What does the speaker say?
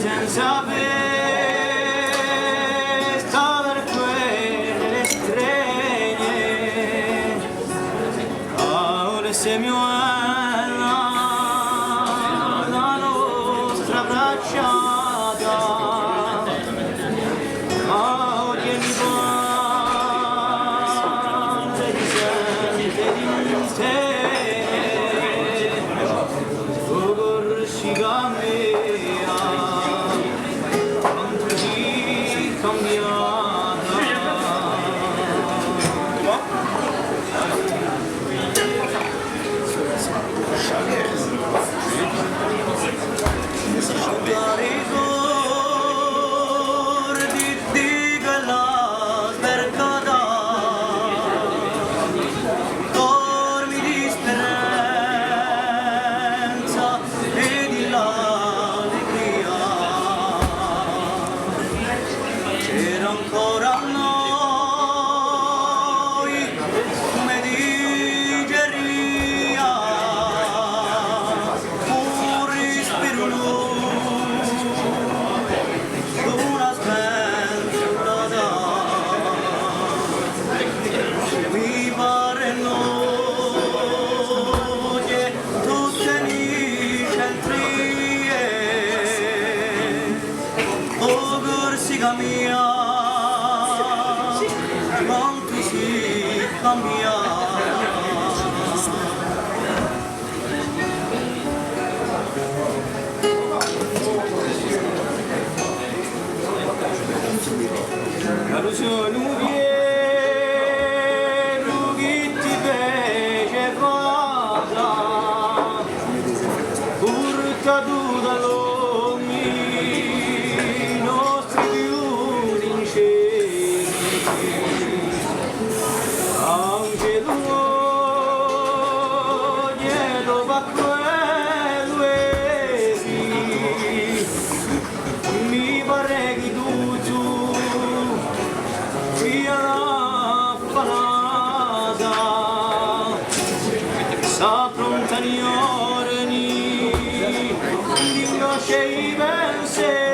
senza vesta per quelle strene, ora se mi la nostra bracciata, ma oggi mi guarda di sente di te, o corsi cammina, quanto si cambiata. Ricordi di quella sbergata, dormi di speranza e di l'allegria. C'era ancora noi come digeria, un respiro una spensierata. Mi pare noie tutte le centrie, o corsica mia, quanto si cambia. Caruso che ti fece fata, pur caduta l'ogni nostri più sinceri, anche lui dietro va quello mi pare che tu sia affanata, s'affrontano gli orni di angoscia e i pensieri.